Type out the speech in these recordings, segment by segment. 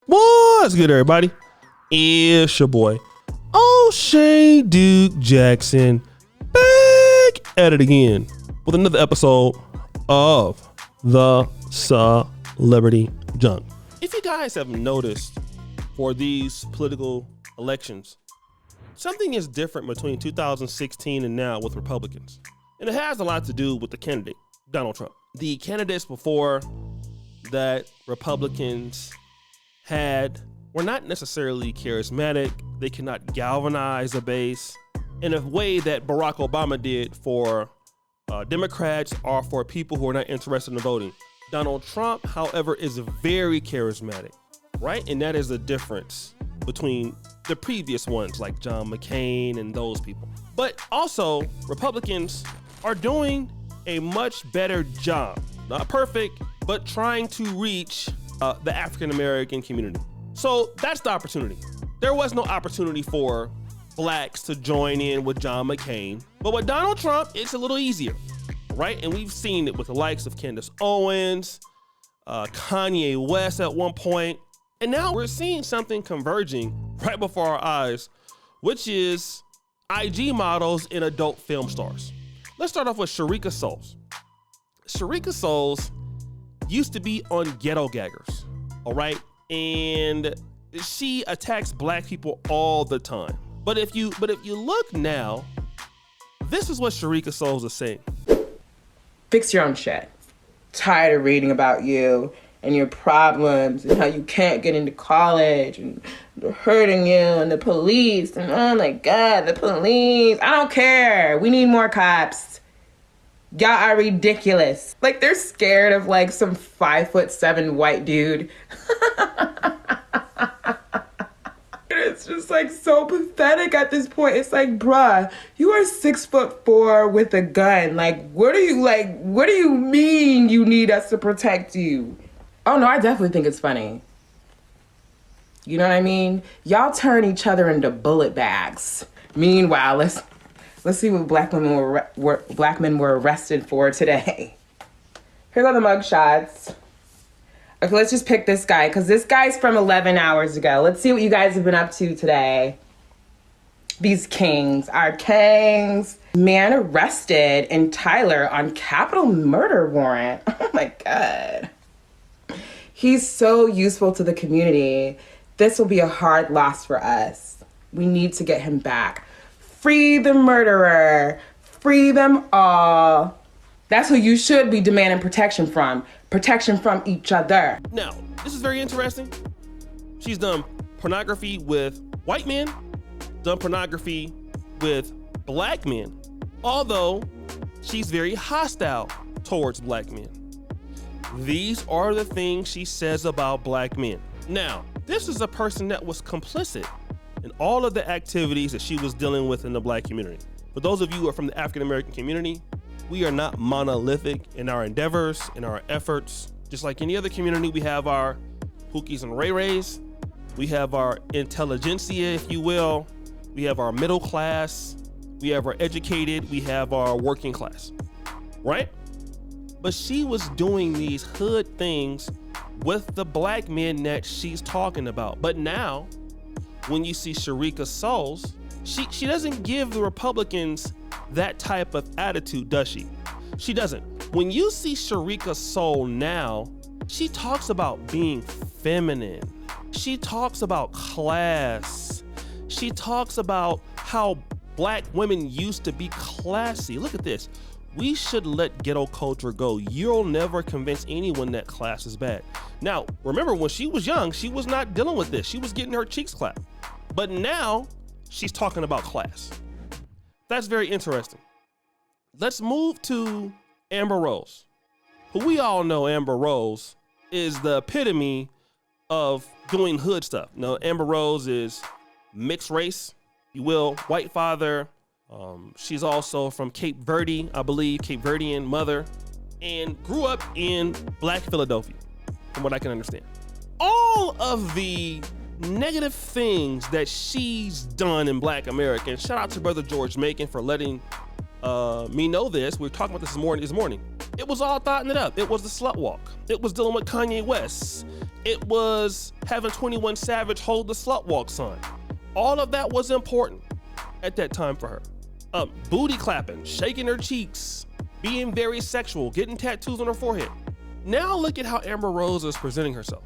What's good, everybody? It's your boy, O'Shea Duke Jackson, back at it again with another episode of the Celebrity Junk. If you guys have noticed, for these political elections, something is different between 2016 and now with Republicans. And it has a lot to do with the candidate, Donald Trump. The candidates before that Republicans had were not necessarily charismatic. They cannot galvanize a base in a way that Barack Obama did for Democrats or for people who are not interested in voting. Donald Trump, however, is very charismatic, right? And that is the difference between the previous ones like John McCain and those people. But also, Republicans are doing a much better job. Not perfect, but trying to reach the African-American community. So that's the opportunity. There was no opportunity for blacks to join in with John McCain, but with Donald Trump, it's a little easier, right? And we've seen it with the likes of Candace Owens, Kanye West at one point, and now we're seeing something converging right before our eyes, which is IG models and adult film stars. Let's start off with Sherica Souls. Sherica Souls used to be on Ghetto Gaggers, all right? And she attacks black people all the time. But if you look now, this is what Sherica Souls is saying. Fix your own shit. Tired of reading about you and your problems and how you can't get into college and they're hurting you and the police and oh my God, the police. I don't care. We need more cops. Y'all are ridiculous. Like they're scared of like some 5'7" white dude. It's just like so pathetic at this point. It's like, bruh, you are 6'4" with a gun. What do you mean you need us to protect you? Oh no, I definitely think it's funny. You know what I mean? Y'all turn each other into bullet bags. Meanwhile, let's see what black men were arrested for today. Here go the mugshots. Okay, let's just pick this guy because this guy's from 11 hours ago. Let's see what you guys have been up to today. These kings are kings. Man arrested in Tyler on capital murder warrant. Oh my God. He's so useful to the community. This will be a hard loss for us. We need to get him back. Free the murderer. Free them all. That's who you should be demanding protection from. Protection from each other. Now, this is very interesting. She's done pornography with white men, done pornography with black men, although she's very hostile towards black men. These are the things she says about black men. Now, this is a person that was complicit in all of the activities that she was dealing with in the black community. For those of you who are from the African American community, we are not monolithic in our endeavors, in our efforts. Just like any other community, we have our Pookies and Ray Rays. We have our intelligentsia, if you will. We have our middle class. We have our educated. We have our working class, right? But she was doing these hood things with the black men that she's talking about. But now, when you see Sherica Souls, she doesn't give the Republicans that type of attitude, does she? She doesn't. When you see Sherica Soul now, she talks about being feminine. She talks about class. She talks about how black women used to be classy. Look at this. We should let ghetto culture go. You'll never convince anyone that class is bad. Now, remember when she was young, she was not dealing with this. She was getting her cheeks clapped. But now she's talking about class. That's very interesting. Let's move to Amber Rose, who we all know Amber Rose is the epitome of doing hood stuff. Now, Amber Rose is mixed race, you will, white father. She's also from Cape Verde, I believe, Cape Verdean mother, and grew up in Black Philadelphia, from what I can understand. All of the negative things that she's done in Black America, and shout out to brother George Macon for letting me know this. We were talking about this this morning. It was all thotting it up. It was the slut walk. It was dealing with Kanye West. It was having 21 Savage hold the slut walk sign. All of that was important at that time for her. Booty clapping, shaking her cheeks, being very sexual, getting tattoos on her forehead. Now look at how Amber Rose is presenting herself.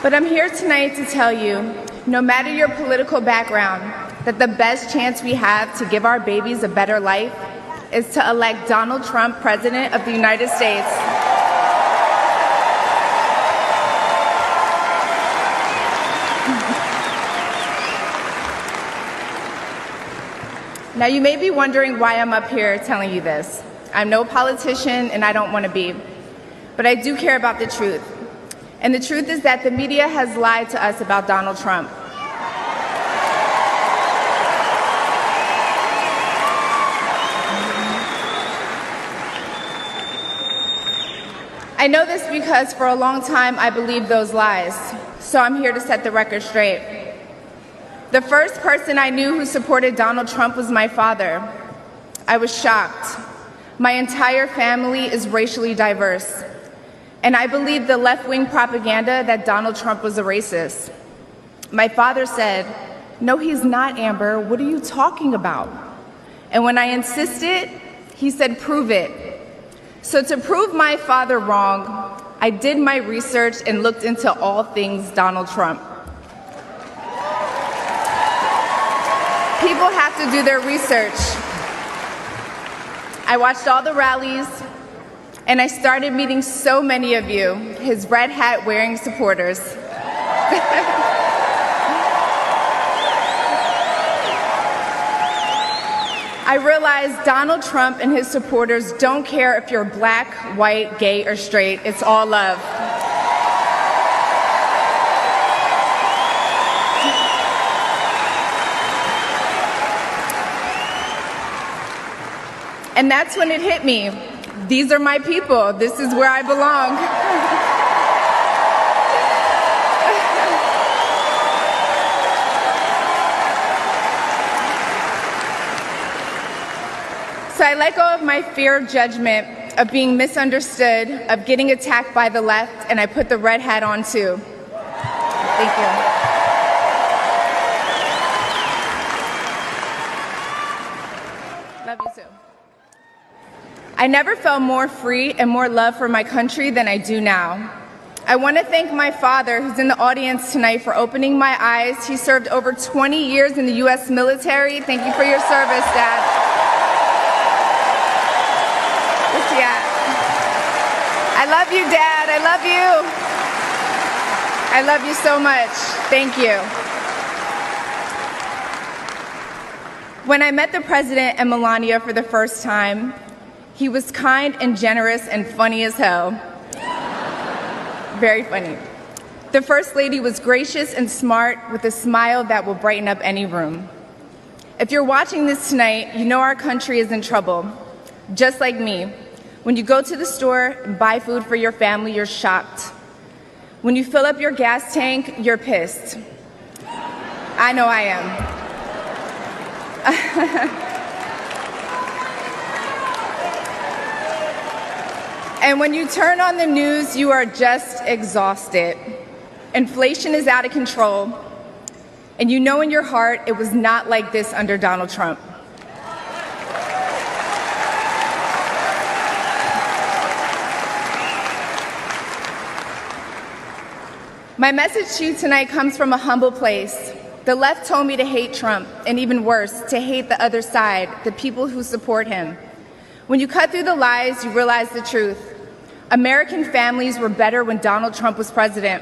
But I'm here tonight to tell you, no matter your political background, that the best chance we have to give our babies a better life is to elect Donald Trump President of the United States. Now, you may be wondering why I'm up here telling you this. I'm no politician, and I don't want to be. But I do care about the truth. And the truth is that the media has lied to us about Donald Trump. I know this because for a long time I believed those lies. So I'm here to set the record straight. The first person I knew who supported Donald Trump was my father. I was shocked. My entire family is racially diverse. And I believed the left-wing propaganda that Donald Trump was a racist. My father said, "No, he's not, Amber. What are you talking about?" And when I insisted, he said, "Prove it." So to prove my father wrong, I did my research and looked into all things Donald Trump. People have to do their research. I watched all the rallies, and I started meeting so many of you, his red hat wearing supporters. I realized Donald Trump and his supporters don't care if you're black, white, gay, or straight. It's all love. And that's when it hit me. These are my people. This is where I belong. So I let go of my fear of judgment, of being misunderstood, of getting attacked by the left, and I put the red hat on too. Thank you. Love you too. I never felt more free and more love for my country than I do now. I want to thank my father, who's in the audience tonight, for opening my eyes. He served over 20 years in the U.S. military. Thank you for your service, Dad. Where's he at? I love you, Dad. I love you. I love you so much. Thank you. When I met the President and Melania for the first time, he was kind and generous and funny as hell. Very funny. The First Lady was gracious and smart with a smile that will brighten up any room. If you're watching this tonight, you know our country is in trouble. Just like me. When you go to the store and buy food for your family, you're shocked. When you fill up your gas tank, you're pissed. I know I am. And when you turn on the news, you are just exhausted. Inflation is out of control. And you know in your heart it was not like this under Donald Trump. My message to you tonight comes from a humble place. The left told me to hate Trump, and even worse, to hate the other side, the people who support him. When you cut through the lies, you realize the truth. American families were better when Donald Trump was president.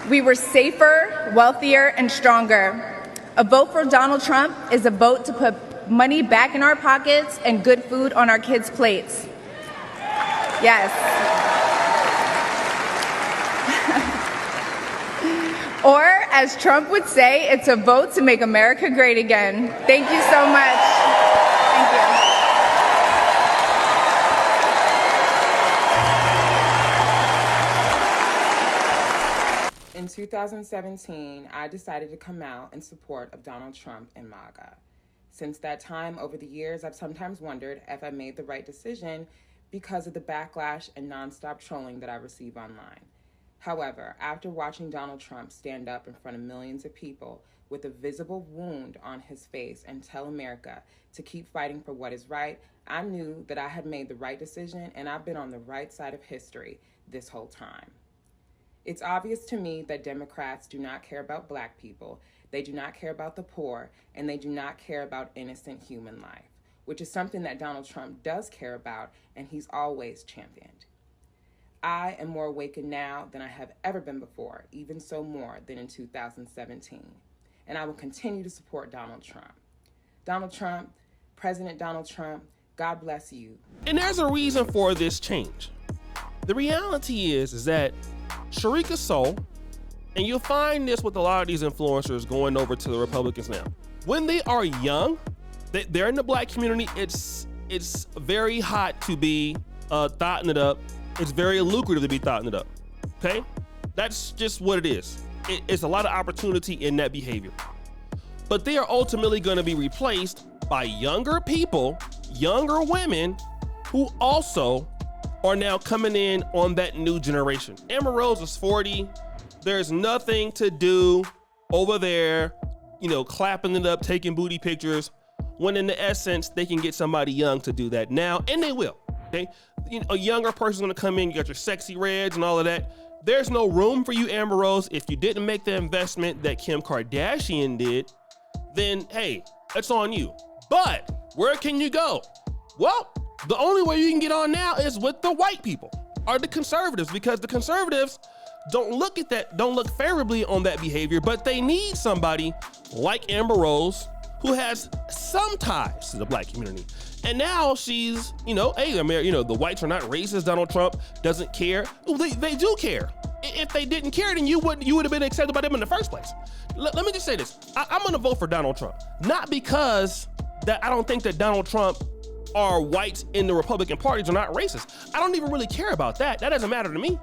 We were safer, wealthier, and stronger. A vote for Donald Trump is a vote to put money back in our pockets and good food on our kids' plates. Yes. Or, as Trump would say, it's a vote to make America great again. Thank you so much. Thank you. In 2017, I decided to come out in support of Donald Trump and MAGA. Since that time, over the years, I've sometimes wondered if I made the right decision because of the backlash and nonstop trolling that I receive online. However, after watching Donald Trump stand up in front of millions of people with a visible wound on his face and tell America to keep fighting for what is right, I knew that I had made the right decision and I've been on the right side of history this whole time. It's obvious to me that Democrats do not care about Black people, they do not care about the poor, and they do not care about innocent human life, which is something that Donald Trump does care about and he's always championed. I am more awakened now than I have ever been before, even so more than in 2017. And I will continue to support Donald Trump. Donald Trump, President Donald Trump, God bless you. And there's a reason for this change. The reality is that Sherica Souls, and you'll find this with a lot of these influencers going over to the Republicans now. When they are young, they're in the Black community, it's very hot to be thotting it up. It's very lucrative to be thotting it up, okay? That's just what it is. It's a lot of opportunity in that behavior. But they are ultimately gonna be replaced by younger people, younger women, who also are now coming in on that new generation. Amber Rose is 40. There's nothing to do over there, clapping it up, taking booty pictures, when in the essence, they can get somebody young to do that now, and they will, okay? A younger person's gonna come in, you got your sexy reds and all of that. There's no room for you, Amber Rose. If you didn't make the investment that Kim Kardashian did, then hey, that's on you. But where can you go? Well, the only way you can get on now is with the white people or the conservatives, because the conservatives don't look favorably on that behavior, but they need somebody like Amber Rose who has some ties to the Black community. And now she's, hey, the whites are not racist. Donald Trump doesn't care. Well, they do care. If they didn't care, then you would have been accepted by them in the first place. Let me just say this. I'm gonna vote for Donald Trump. Not because that I don't think that Donald Trump or whites in the Republican Party are not racist. I don't even really care about that. That doesn't matter to me.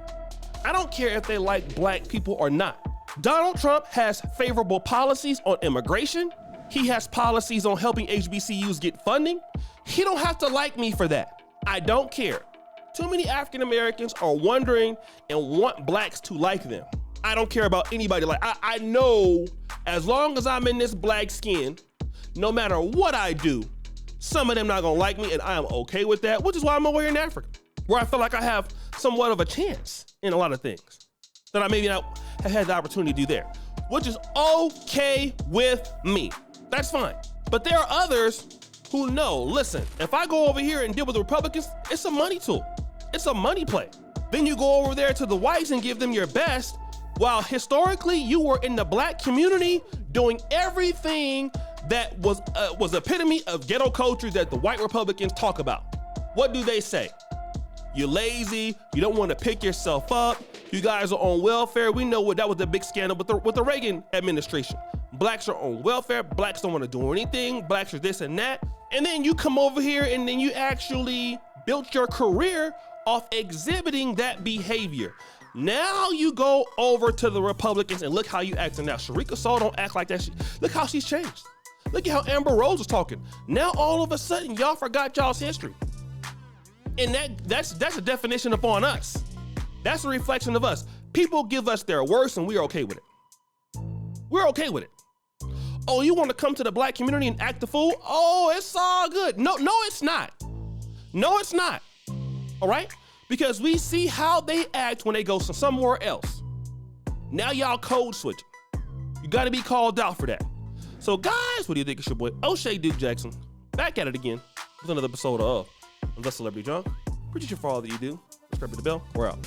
I don't care if they like Black people or not. Donald Trump has favorable policies on immigration. He has policies on helping HBCUs get funding. He don't have to like me for that. I don't care. Too many African Americans are wondering and want Blacks to like them. I don't care about anybody. I know as long as I'm in this Black skin, no matter what I do, some of them not gonna like me, and I am okay with that, which is why I'm over here in Africa, where I feel like I have somewhat of a chance in a lot of things that I maybe not have had the opportunity to do there, which is okay with me. That's fine. But there are others who know, listen, if I go over here and deal with the Republicans, it's a money tool. It's a money play. Then you go over there to the whites and give them your best, while historically you were in the Black community doing everything that was epitome of ghetto culture that the white Republicans talk about. What do they say? You're lazy, you don't want to pick yourself up, you guys are on welfare. We know that was the big scandal with the Reagan administration. Blacks are on welfare, Blacks don't want to do anything, Blacks are this and that. And then you come over here and then you actually built your career off exhibiting that behavior. Now you go over to the Republicans and look how you acting now. Sherica Souls don't act like that. Look how she's changed. Look at how Amber Rose was talking. Now all of a sudden y'all forgot y'all's history. And that's a definition upon us. That's a reflection of us. People give us their worst and we're okay with it. We're okay with it. Oh, you want to come to the Black community and act the fool? Oh, it's all good. No, it's not. No, it's not. All right? Because we see how they act when they go somewhere else. Now y'all code switching. You got to be called out for that. So guys, what do you think? It's your boy O'Shea Duke Jackson back at it again with another episode of The Celebrity Junk. Appreciate you for all that you do. Subscribe to the bell. We're out.